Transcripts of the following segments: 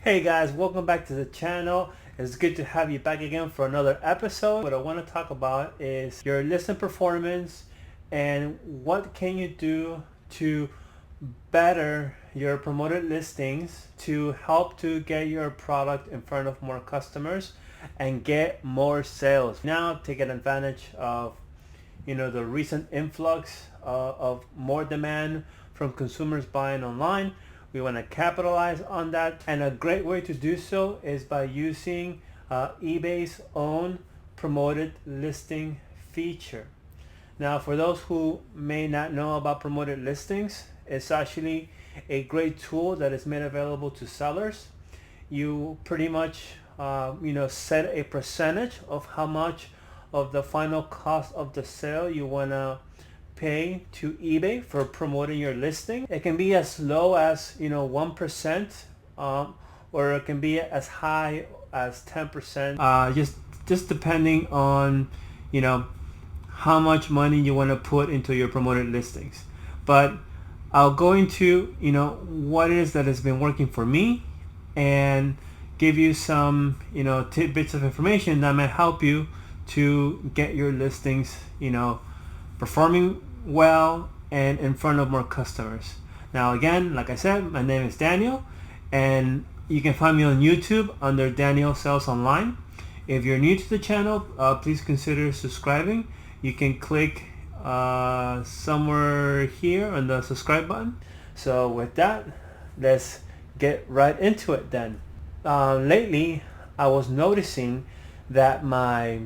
Hey guys, welcome back to the channel. It's good to have you back again for another episode. What I want to talk about is your listing performance and what can you do to better your promoted listings to help to get your product in front of more customers and get more sales. Now taking advantage of the recent influx of more demand from consumers buying online. We want to capitalize on that, and a great way to do so is by using eBay's own promoted listing feature. Now, for those who may not know about promoted listings, it's actually a great tool that is made available to sellers. You pretty much set a percentage of how much of the final cost of the sale you want to pay to eBay for promoting your listing. It can be as low as 1%, or it can be as high as 10%. Just depending on how much money you want to put into your promoted listings. But I'll go into what it is that has been working for me and give you some tidbits of information that might help you to get your listings performing well and in front of more customers. Now again, like I said, my name is Daniel, and you can find me on YouTube under Daniel Sells Online. If you're new to the channel, please consider subscribing. You can click somewhere here on the subscribe button. So with that, let's get right into it then. Lately, I was noticing that my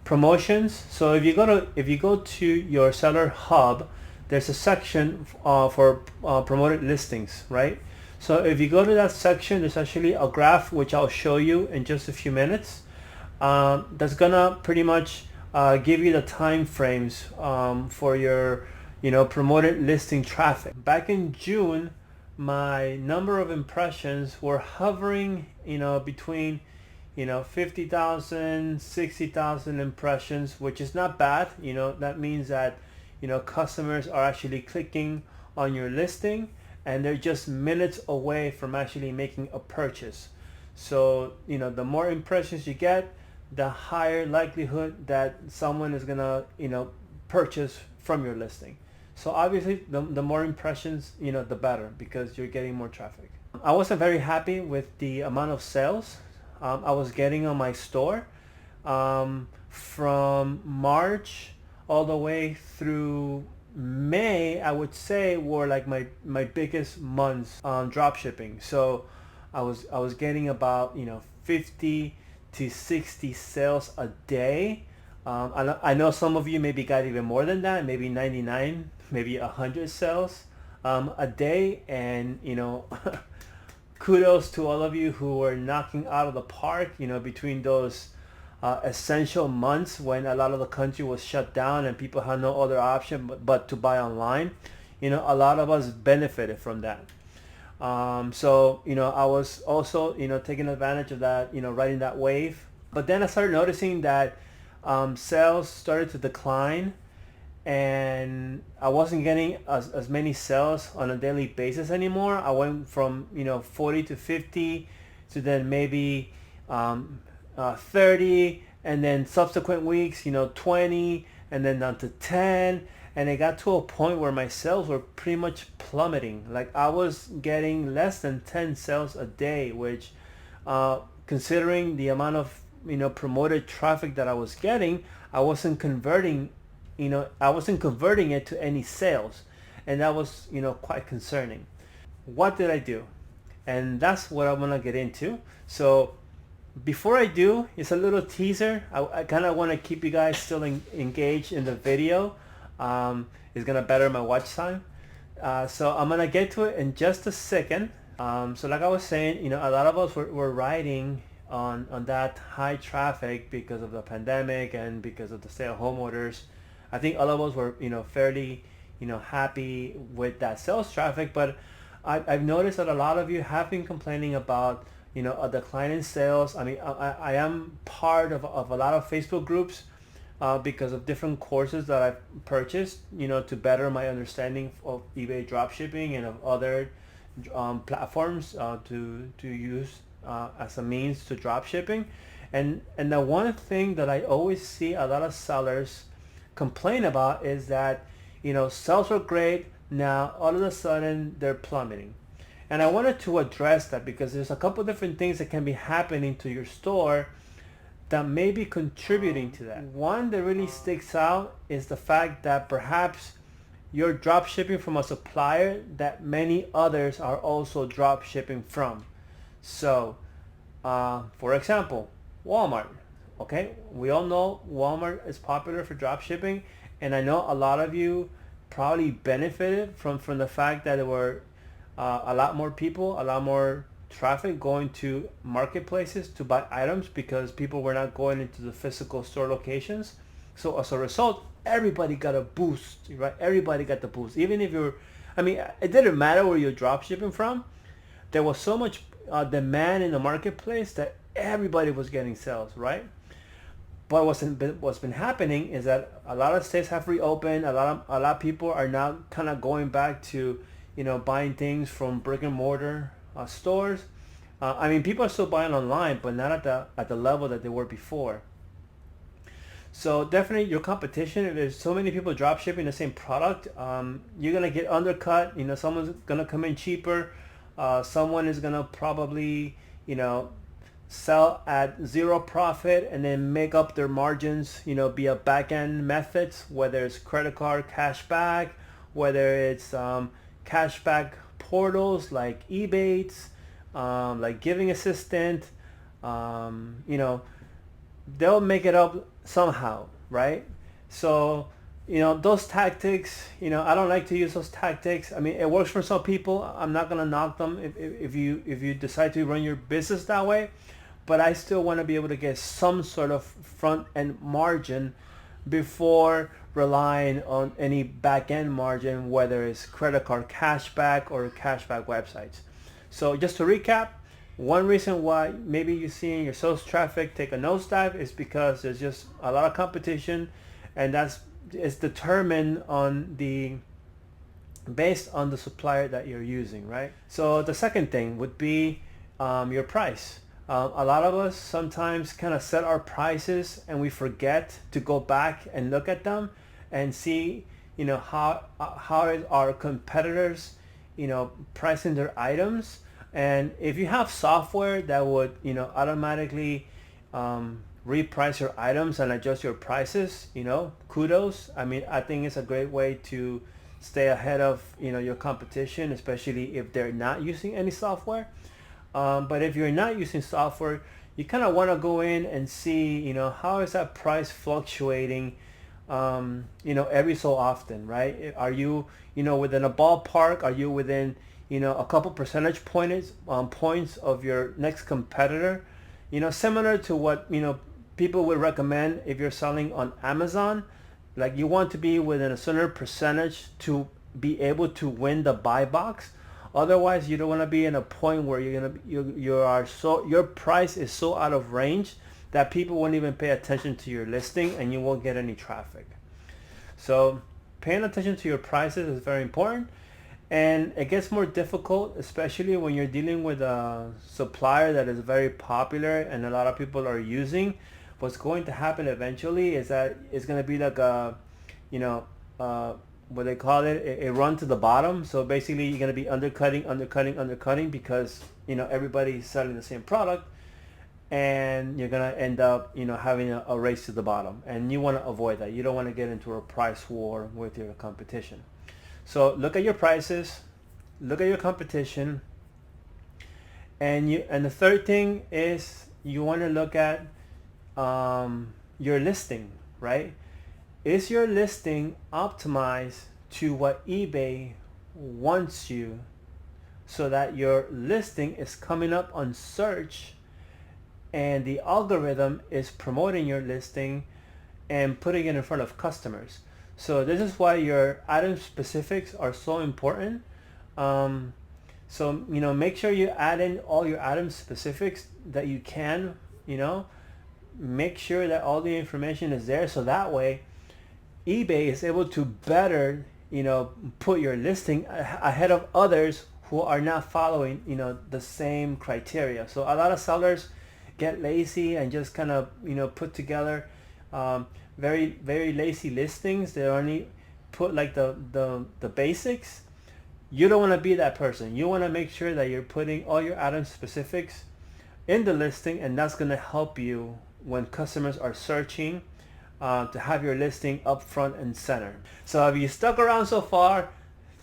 promotions. So if you go to your seller hub, there's a section for promoted listings, right? So if you go to that section, there's actually a graph which I'll show you in just a few minutes. That's gonna pretty much give you the time frames for your promoted listing traffic. Back in June, my number of impressions were hovering between 50,000, 60,000 impressions, which is not bad. That means that customers are actually clicking on your listing and they're just minutes away from actually making a purchase. So the more impressions you get, the higher likelihood that someone is gonna purchase from your listing. So obviously the more impressions the better, because you're getting more traffic. I wasn't very happy with the amount of sales I was getting on my store. From March all the way through May, I would say, were like my biggest months on dropshipping. So I was getting about 50 to 60 sales a day. I know some of you maybe got even more than that, maybe 99, maybe 100 sales a day, and kudos to all of you who were knocking out of the park, between those essential months when a lot of the country was shut down and people had no other option but to buy online. A lot of us benefited from that. So I was also taking advantage of that, riding that wave. But then I started noticing that sales started to decline, and I wasn't getting as many sales on a daily basis anymore. I went from 40 to 50 to then maybe 30, and then subsequent weeks 20, and then down to 10, and it got to a point where my sales were pretty much plummeting. Like I was getting less than 10 sales a day, which considering the amount of promoted traffic that I was getting, I wasn't converting it to any sales, and that was quite concerning. What did I do? And that's what I'm gonna get into. So before I do, it's a little teaser. I kind of want to keep you guys still engaged in the video. It's gonna better my watch time. So I'm gonna get to it in just a second. So like I was saying, a lot of us were riding on that high traffic because of the pandemic and because of the stay-at-home orders. I think all of us were fairly happy with that sales traffic, but I've noticed that a lot of you have been complaining about a decline in sales. I mean, I am part of a lot of Facebook groups because of different courses that I've purchased to better my understanding of eBay dropshipping and of other platforms to use as a means to drop shipping. And the one thing that I always see a lot of sellers complain about is that, sales are great, now all of a sudden they're plummeting. And I wanted to address that because there's a couple different things that can be happening to your store that may be contributing to that. One that really sticks out is the fact that perhaps you're drop shipping from a supplier that many others are also drop shipping from. So, for example, Walmart. Okay, we all know Walmart is popular for drop shipping, and I know a lot of you probably benefited from the fact that there were a lot more people, a lot more traffic going to marketplaces to buy items because people were not going into the physical store locations. So as a result, everybody got a boost, right? Everybody got the boost. Even if it didn't matter where you're drop shipping from. There was so much demand in the marketplace that everybody was getting sales, right? But what's been happening is that a lot of states have reopened. A lot of people are now kind of going back to, buying things from brick and mortar stores. People are still buying online, but not at the level that they were before. So definitely your competition, if there's so many people drop shipping the same product, you're going to get undercut. Someone's going to come in cheaper. Someone is going to probably, sell at zero profit and then make up their margins, via back-end methods, whether it's credit card cashback, whether it's cashback portals like eBay, like Giving Assistant, they'll make it up somehow, right? So, those tactics, I don't like to use those tactics. It works for some people. I'm not gonna knock them if you decide to run your business that way, but I still want to be able to get some sort of front end margin before relying on any back end margin, whether it's credit card cashback or cashback websites. So just to recap, one reason why maybe you're seeing your sales traffic take a nosedive is because there's just a lot of competition, and it's determined based on the supplier that you're using, right? So the second thing would be your price. A lot of us sometimes kind of set our prices and we forget to go back and look at them and see, how is our competitors, pricing their items. And if you have software that would, automatically reprice your items and adjust your prices, kudos. I think it's a great way to stay ahead of, your competition, especially if they're not using any software. But if you're not using software, you kind of want to go in and see, how is that price fluctuating, every so often, right? Are you, within a ballpark? Are you within, a couple percentage points of your next competitor? Similar to what, people would recommend if you're selling on Amazon. Like, you want to be within a certain percentage to be able to win the buy box. Otherwise, you don't want to be in a point where your price is so out of range that people won't even pay attention to your listing and you won't get any traffic. So paying attention to your prices is very important, and it gets more difficult, especially when you're dealing with a supplier that is very popular and a lot of people are using. What's going to happen eventually is that it's going to be like what they call it, a run to the bottom. So basically you're going to be undercutting because, everybody's selling the same product, and you're going to end up, having a race to the bottom, and you want to avoid that. You don't want to get into a price war with your competition. So look at your prices, look at your competition, and the third thing is you want to look at your listing, right? Is your listing optimized to what eBay wants you, so that your listing is coming up on search and the algorithm is promoting your listing and putting it in front of customers? So this is why your item specifics are so important. So, make sure you add in all your item specifics that you can, make sure that all the information is there, so that way eBay is able to better, put your listing ahead of others who are not following, the same criteria. So a lot of sellers get lazy and just kind of, put together very, very lazy listings. They only put like the basics. You don't want to be that person. You want to make sure that you're putting all your item specifics in the listing, and that's going to help you when customers are searching to have your listing up front and center. So if you stuck around so far,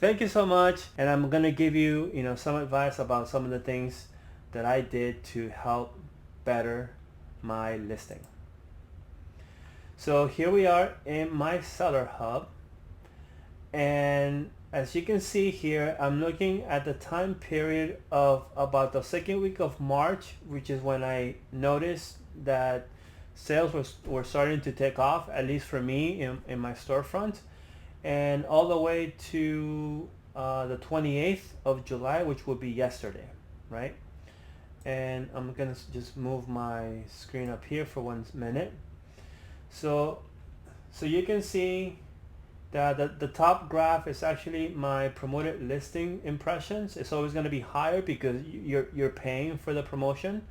thank you so much. And I'm going to give you, some advice about some of the things that I did to help better my listing. So here we are in my seller hub, and as you can see here, I'm looking at the time period of about the second week of March, which is when I noticed that sales were starting to take off, at least for me in my storefront, and all the way to the 28th of July, which would be yesterday, right? And I'm gonna just move my screen up here for 1 minute. So you can see that the top graph is actually my promoted listing impressions. It's always going to be higher because you're paying for the promotion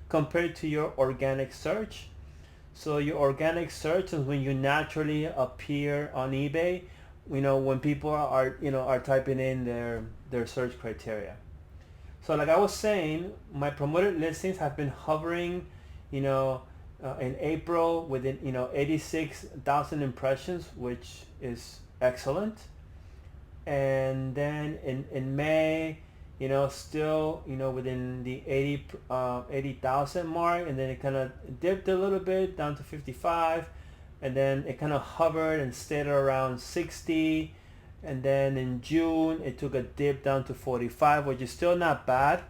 compared to your organic search. So your organic search is when you naturally appear on eBay, when people are typing in their search criteria. So like I was saying, my promoted listings have been hovering, in April within 86,000 impressions, which is excellent. And then in May, still within the 80,000 mark, and then it kind of dipped a little bit down to 55, and then it kind of hovered and stayed around 60, and then in June it took a dip down to 45, which is still not bad.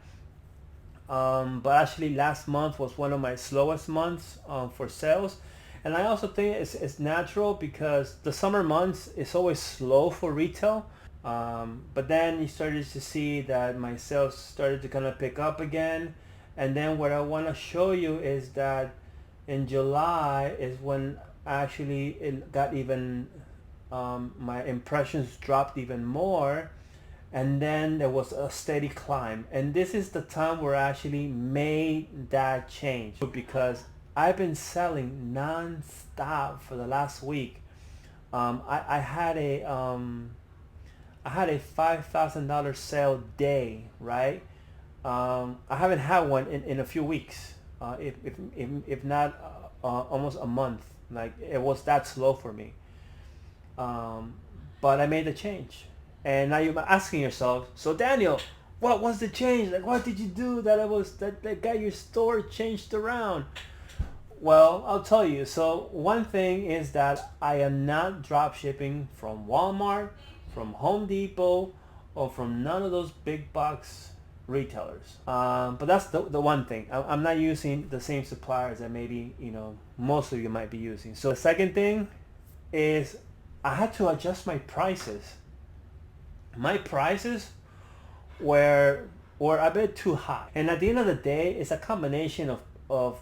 But actually last month was one of my slowest months for sales, and I also think it's natural because the summer months is always slow for retail, but then you started to see that my sales started to kind of pick up again. And then what I want to show you is that in July is when actually it got even my impressions dropped even more. And then there was a steady climb, and this is the time where I actually made that change, because I've been selling non-stop for the last week. I had a $5,000 sale day, right? I haven't had one in a few weeks, if not almost a month. Like, it was that slow for me, but I made the change. And now you're asking yourself, so Daniel, what was the change? Like, what did you do that got your store changed around? Well, I'll tell you. So one thing is that I am not drop shipping from Walmart, from Home Depot, or from none of those big box retailers. But that's the one thing. I'm not using the same suppliers that maybe, most of you might be using. So the second thing is I had to adjust my prices. My prices were a bit too high, and at the end of the day, it's a combination of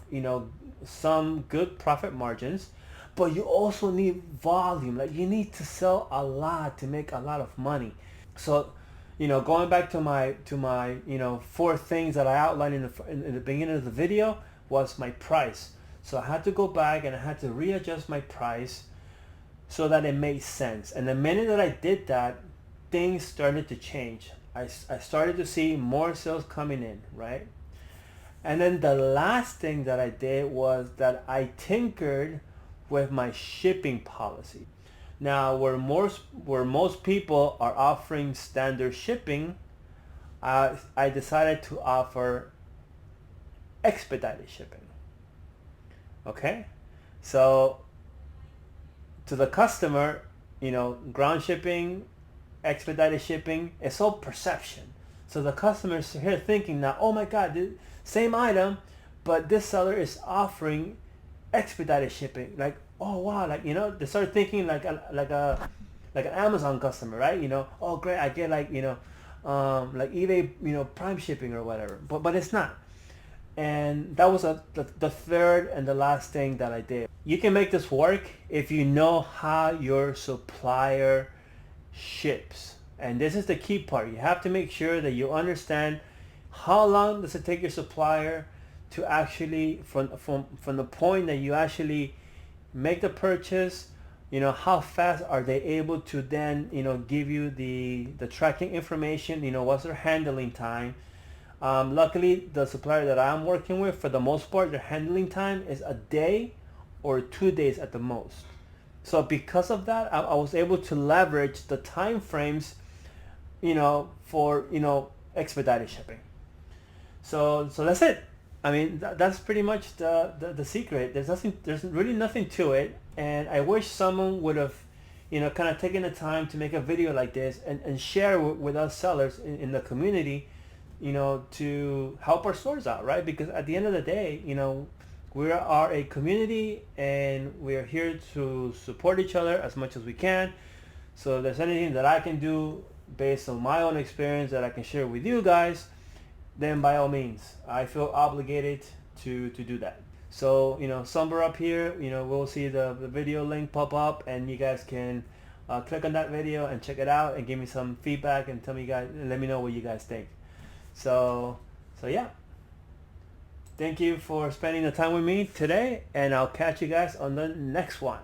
some good profit margins, but you also need volume. Like, you need to sell a lot to make a lot of money. So going back to my 4 things that I outlined in the beginning of the video was my price. So I had to go back and I had to readjust my price so that it made sense. And the minute that I did that, things started to change. I started to see more sales coming in, right? And then the last thing that I did was that I tinkered with my shipping policy. Now, where most people are offering standard shipping, I decided to offer expedited shipping. Okay? So to the customer, ground shipping, expedited shipping, it's all perception. So the customers here thinking now, oh my God, the same item, but this seller is offering expedited shipping. Like, oh wow, like, they start thinking like an Amazon customer, right? Oh great, I get like eBay, Prime shipping or whatever. But it's not. And that was the third and the last thing that I did. You can make this work if you know how your supplier ships. And this is the key part. You have to make sure that you understand how long does it take your supplier to actually, from the point that you actually make the purchase, you know, how fast are they able to then, you know, give you the tracking information, you know, what's their handling time. Luckily, the supplier that I'm working with, for the most part, their handling time is a day or 2 days at the most. So because of that, I was able to leverage the time frames, you know, for, you know, expedited shipping. So that's it. I mean, that's pretty much the secret. There's really nothing to it. And I wish someone would have, you know, kind of taken the time to make a video like this and share with us sellers in the community, you know, to help our stores out, right? Because at the end of the day, you know, we are a community and we're here to support each other as much as we can. So if there's anything that I can do based on my own experience that I can share with you guys, then by all means, I feel obligated to do that. So, you know, somewhere up here, you know, we'll see the video link pop up, and you guys can click on that video and check it out and give me some feedback and tell me guys, let me know what you guys think. So yeah. Thank you for spending the time with me today, and I'll catch you guys on the next one.